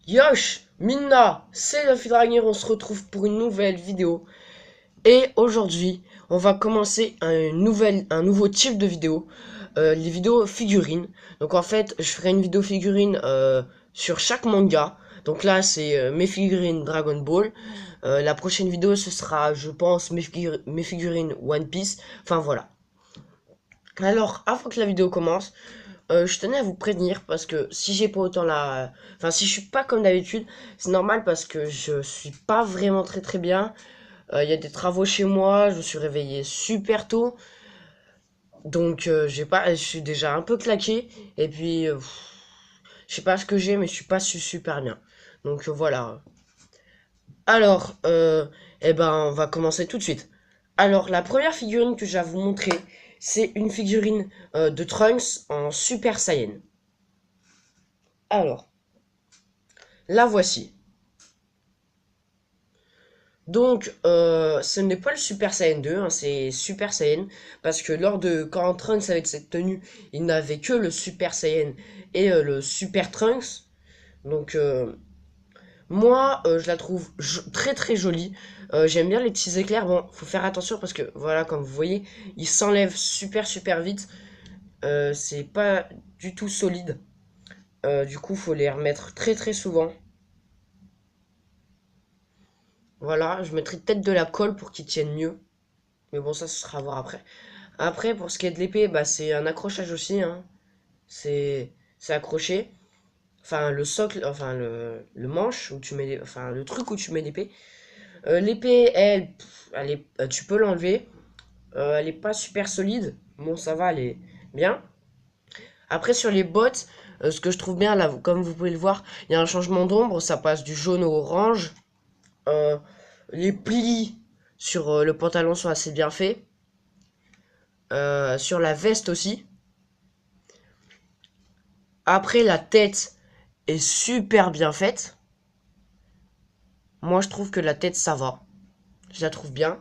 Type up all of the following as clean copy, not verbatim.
Yosh, Minna, c'est Luffy Dragnir, on se retrouve pour une nouvelle vidéo. Et aujourd'hui, on va commencer un nouveau type de vidéo, les vidéos figurines. Donc en fait, je ferai une vidéo figurine sur chaque manga. Donc là, c'est mes figurines Dragon Ball. La prochaine vidéo, ce sera, je pense, mes figurines One Piece. Enfin voilà. Alors, avant que la vidéo commence, je tenais à vous prévenir parce que si j'ai pas autant la... Enfin, si je suis pas comme d'habitude, c'est normal parce que je suis pas vraiment très bien. Il y a des travaux chez moi, je me suis réveillé super tôt. Donc, je suis déjà un peu claqué. Et puis, je sais pas ce que j'ai, mais je suis pas super bien. Donc, voilà. Alors, eh ben, on va commencer tout de suite. Alors, la première figurine que j'ai à vous montrer, c'est une figurine de Trunks en Super Saiyan. Alors, la voici. Donc, ce n'est pas le Super Saiyan 2, hein, c'est Super Saiyan, parce que lors de quand Trunks avec cette tenue, il n'avait que le Super Saiyan et le Super Trunks. Donc, moi, je la trouve très jolie. J'aime bien les petits éclairs. Bon, faut faire attention parce que voilà, comme vous voyez, ils s'enlèvent super vite. C'est pas du tout solide. Du coup, faut les remettre très souvent. Voilà, je mettrai peut-être de la colle pour qu'ils tiennent mieux. Mais bon, ça, ce sera à voir après. Après, pour ce qui est de l'épée, bah, c'est un accrochage aussi, hein. C'est accroché. Enfin, le socle, enfin, le manche, où tu mets enfin, le truc où tu mets l'épée. L'épée, elle, elle est, tu peux l'enlever. Elle est pas super solide. Bon, ça va, elle est bien. Après, sur les bottes, ce que je trouve bien, là, comme vous pouvez le voir, il y a un changement d'ombre. Ça passe du jaune au orange. Euh, les plis sur le pantalon sont assez bien faits. Sur la veste aussi. Après, la tête est super bien faite. Moi, je trouve que la tête, ça va. Je la trouve bien.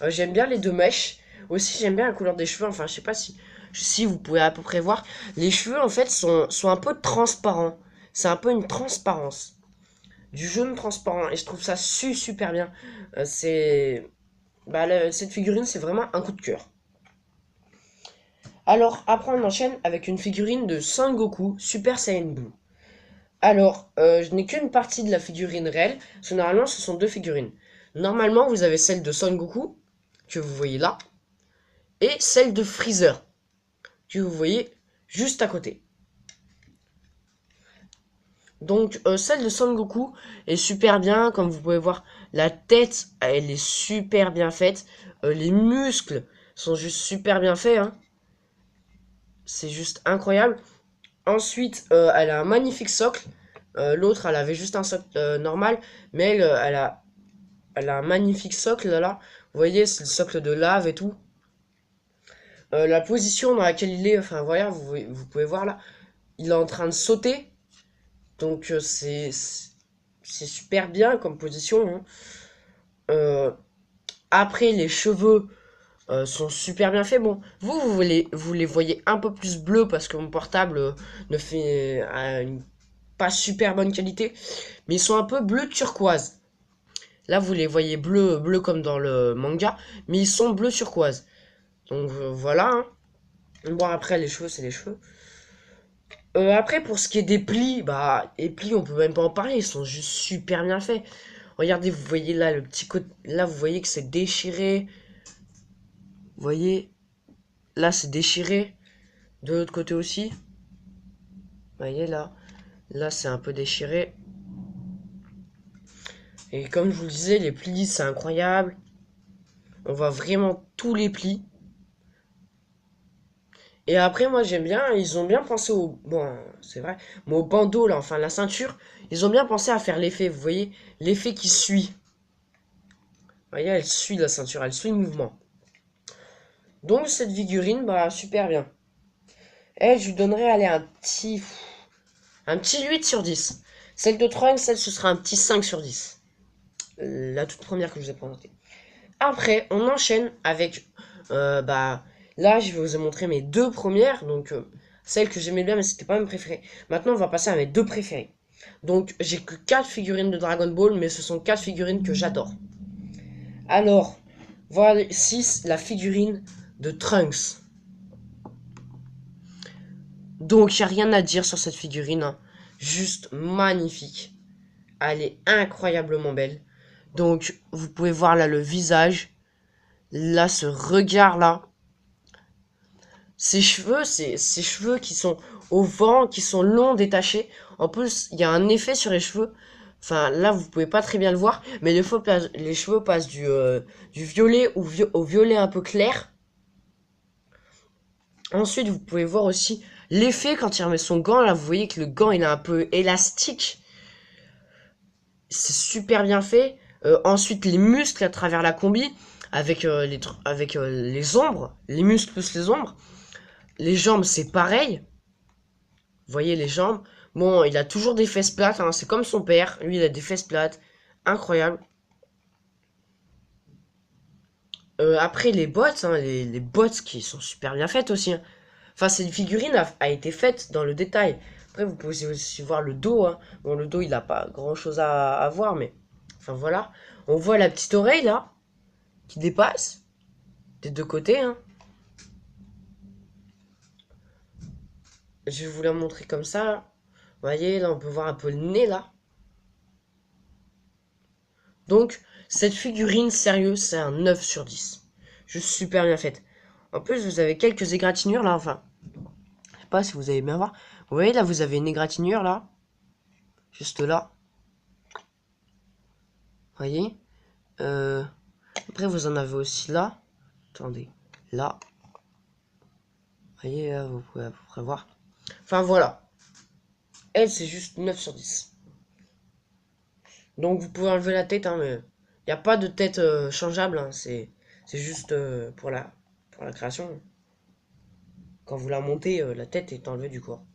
J'aime bien les deux mèches. Aussi, j'aime bien la couleur des cheveux. Enfin, je sais pas si vous pouvez à peu près voir. Les cheveux, en fait, sont un peu transparents. C'est un peu une transparence. Du jaune transparent. Et je trouve ça super bien. C'est... Bah, cette figurine, c'est vraiment un coup de cœur. Alors, après, on enchaîne avec une figurine de Son Goku Super Saiyan Blue. Alors, je n'ai qu'une partie de la figurine réelle, parce que normalement, ce sont deux figurines. Normalement, vous avez celle de Son Goku, que vous voyez là, et celle de Freezer, que vous voyez juste à côté. Donc, celle de Son Goku est super bien, comme vous pouvez voir, la tête, elle est super bien faite, les muscles sont juste super bien faits, hein. C'est juste incroyable. Ensuite, elle a un magnifique socle. L'autre, elle avait juste un socle normal, mais elle, elle a un magnifique socle là. Vous voyez, c'est le socle de lave et tout. La position dans laquelle il est, enfin voilà, vous pouvez voir là, il est en train de sauter. Donc c'est super bien comme position, hein. Euh, Après, les cheveux sont super bien faits. Bon, vous les voyez un peu plus bleus parce que mon portable ne fait une pas super bonne qualité. Mais ils sont un peu bleu turquoise. Là, vous les voyez bleu comme dans le manga, mais ils sont bleu turquoise. Donc voilà, hein. Bon, après, les cheveux, c'est les cheveux. Après, pour ce qui est des plis, bah, les plis, on peut même pas en parler, ils sont juste super bien faits. Regardez, vous voyez là, le petit côté. Là, vous voyez que c'est déchiré. Vous voyez, là, c'est déchiré. De l'autre côté aussi. Vous voyez là. Là, c'est un peu déchiré. Et comme je vous le disais, les plis, c'est incroyable. On voit vraiment tous les plis. Et après, moi, j'aime bien, ils ont bien pensé au... Bon, c'est vrai, mais au bandeau, là, enfin, la ceinture, ils ont bien pensé à faire l'effet, vous voyez, l'effet qui suit. Vous voyez, elle suit la ceinture, elle suit le mouvement. Donc, cette figurine, bah, super bien. Et je lui donnerais, allez, un petit 8 sur 10. Celle de Trunks, celle, ce sera un petit 5 sur 10. La toute première que je vous ai présentée. Après, on enchaîne avec, bah, là, je vais vous montrer mes deux premières, donc celles que j'aimais bien, mais c'était pas mes préférées. Maintenant, on va passer à mes deux préférées. Donc j'ai que 4 figurines de Dragon Ball, mais ce sont 4 figurines que j'adore. Alors, voilà 6 la figurine de Trunks. Donc il n'y a rien à dire sur cette figurine, hein. Juste magnifique. Elle est incroyablement belle. Donc vous pouvez voir là le visage. Là ce regard là. Ses cheveux, ses cheveux qui sont au vent, qui sont longs, détachés. En plus, il y a un effet sur les cheveux. Enfin, là, vous pouvez pas très bien le voir, mais les cheveux passent du violet au violet un peu clair. Ensuite, vous pouvez voir aussi l'effet quand il remet son gant. Là, vous voyez que le gant, il est un peu élastique. C'est super bien fait. Ensuite, les muscles à travers la combi, avec les ombres, les muscles plus les ombres. Les jambes, c'est pareil. Vous voyez les jambes. Bon, il a toujours des fesses plates, hein, c'est comme son père. Lui, il a des fesses plates. Incroyable. Après, les bottes, hein, les bottes qui sont super bien faites aussi, hein. Enfin, cette figurine a été faite dans le détail. Après, vous pouvez aussi voir le dos, hein. Bon, le dos, il n'a pas grand-chose à voir, mais... Enfin, voilà. On voit la petite oreille, là, qui dépasse. Des deux côtés, hein. Je vais vous la montrer comme ça. Vous voyez, là, on peut voir un peu le nez, là. Donc, cette figurine, sérieux, c'est un 9 sur 10. Juste super bien faite. En plus, vous avez quelques égratignures, là, enfin. Je sais pas si vous allez bien voir. Vous voyez, là, vous avez une égratignure, là. Juste là. Vous voyez. Après, vous en avez aussi là. Attendez. Là. Vous voyez, là, vous pouvez à peu près voir. Enfin, voilà. Elle, c'est juste 9 sur 10. Donc, vous pouvez enlever la tête, hein, mais... Il n'y a pas de tête changeable, hein. C'est juste pour la création. Quand vous la montez, la tête est enlevée du corps.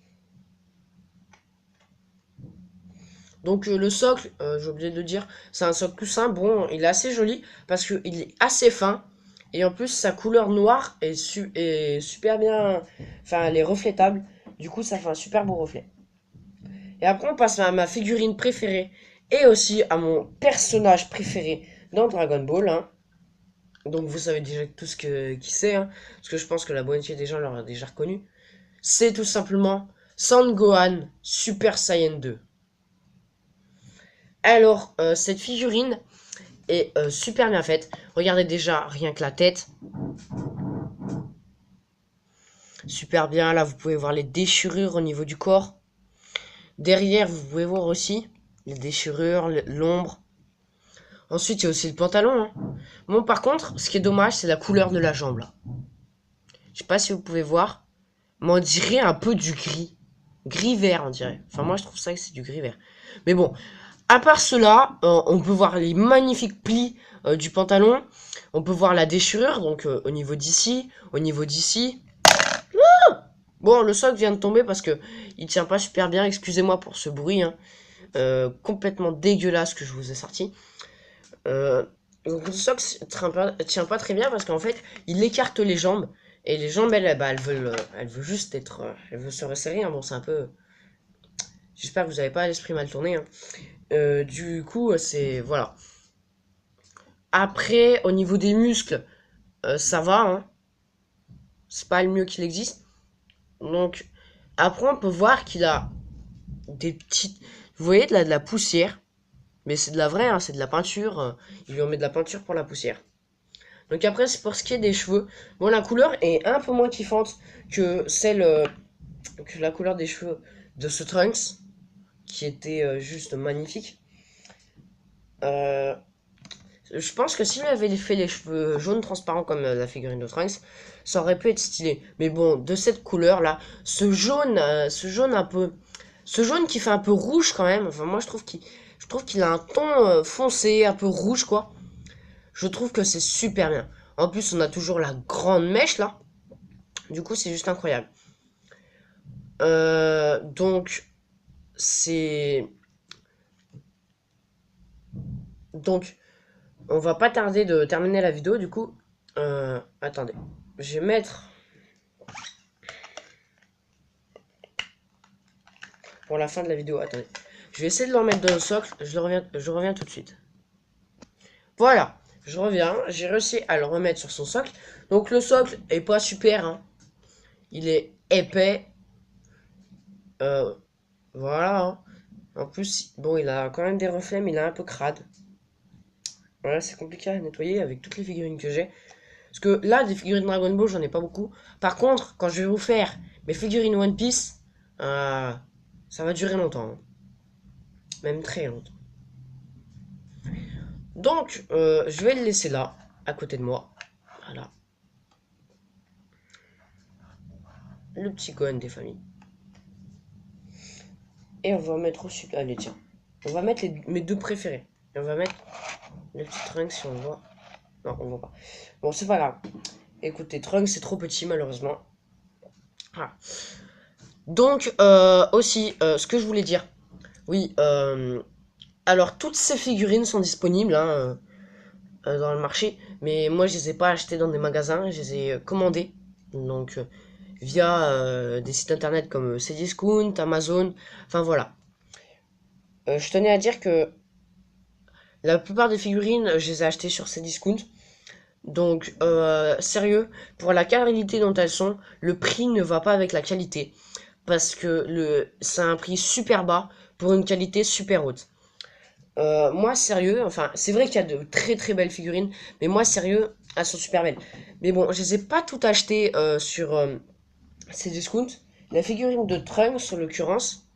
Donc le socle, j'ai oublié de le dire, c'est un socle tout simple. Bon, il est assez joli parce qu'il est assez fin. Et en plus, sa couleur noire est super bien... Enfin, elle est reflétable. Du coup, ça fait un super beau reflet. Et après, on passe à ma figurine préférée. Et aussi à mon personnage préféré dans Dragon Ball, hein. Donc vous savez déjà qui c'est, hein, parce que je pense que la moitié des gens l'auraient déjà reconnu. C'est tout simplement Son Gohan Super Saiyan 2. Alors, cette figurine est super bien faite. Regardez déjà rien que la tête. Super bien, là vous pouvez voir les déchirures au niveau du corps. Derrière, vous pouvez voir aussi les déchirures, l'ombre. Ensuite, il y a aussi le pantalon, hein. Bon, par contre, ce qui est dommage, c'est la couleur de la jambe, là. Je sais pas si vous pouvez voir, mais on dirait un peu du gris. Gris-vert, on dirait. Enfin, moi, je trouve ça que c'est du gris-vert. Mais bon, à part cela, on peut voir les magnifiques plis du pantalon. On peut voir la déchirure, donc au niveau d'ici, au niveau d'ici. Bon, le socle vient de tomber parce que il tient pas super bien. Excusez-moi pour ce bruit, hein. Complètement dégueulasse que je vous ai sorti. Donc le socle tient pas très bien parce qu'en fait, il écarte les jambes. Et les jambes, elles veulent juste être... elles veulent se resserrer, hein. Bon, c'est un peu... J'espère que vous n'avez pas l'esprit mal tourné, hein. Du coup, c'est... Voilà. Après, au niveau des muscles, ça va, hein. C'est pas le mieux qu'il existe. Donc, après, on peut voir qu'il a des petites... Vous voyez, de la poussière. Mais c'est de la vraie, hein, c'est de la peinture. Il lui en met de la peinture pour la poussière. Donc après, c'est pour ce qui est des cheveux. Bon, la couleur est un peu moins kiffante que celle... que la couleur des cheveux de ce Trunks. Qui était juste magnifique. Je pense que s'il avait fait les cheveux jaunes transparents comme la figurine de Trunks, ça aurait pu être stylé. Mais bon, de cette couleur là, ce jaune un peu, ce jaune qui fait un peu rouge quand même. Enfin, moi je trouve qu'il a un ton foncé, un peu rouge quoi. Je trouve que c'est super bien. En plus, on a toujours la grande mèche là. Du coup, c'est juste incroyable. Donc, c'est donc on va pas tarder de terminer la vidéo, du coup. Attendez. Je vais mettre... Pour la fin de la vidéo, attendez. Je vais essayer de le remettre dans le socle. Je reviens tout de suite. Voilà, je reviens. J'ai réussi à le remettre sur son socle. Donc le socle est pas super, hein. Il est épais. Voilà, hein. En plus, bon, il a quand même des reflets, mais il est un peu crade. Voilà, c'est compliqué à nettoyer avec toutes les figurines que j'ai. Parce que là, des figurines Dragon Ball, j'en ai pas beaucoup. Par contre, quand je vais vous faire mes figurines One Piece, ça va durer longtemps, hein. Même très longtemps. Donc, je vais le laisser là, à côté de moi. Voilà. Le petit Gohan des familles. Et on va mettre au super. Allez, tiens. On va mettre mes deux préférés. Et on va mettre le petit Trunks si on le voit. Non, on voit pas. Bon, c'est pas grave. Écoutez, Trunks, c'est trop petit, malheureusement. Voilà. Donc, aussi, ce que je voulais dire. Oui, alors, toutes ces figurines sont disponibles, hein, dans le marché. Mais moi, je les ai pas achetées dans des magasins. Je les ai commandées. Donc, via des sites internet comme Cdiscount, Amazon. Enfin, voilà. Je tenais à dire que la plupart des figurines, je les ai achetées sur Cdiscount. Donc, sérieux, pour la qualité dont elles sont, le prix ne va pas avec la qualité. Parce que c'est un prix super bas pour une qualité super haute. Moi, sérieux, enfin, c'est vrai qu'il y a de très très belles figurines, mais moi, sérieux, elles sont super belles. Mais bon, je les ai pas toutes achetées sur Cdiscount. La figurine de Trunks, en l'occurrence,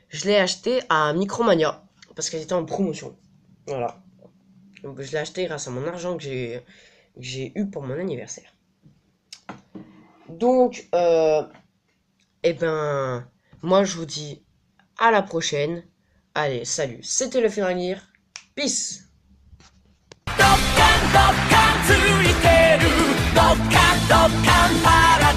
je l'ai achetée à Micromania, parce qu'elle était en promotion. Voilà. Donc, je l'ai achetée grâce à mon argent que j'ai eu pour mon anniversaire. Donc, eh ben, moi je vous dis à la prochaine. Allez, salut. C'était le Finir. Peace. ドッカンついてるドッカンパラ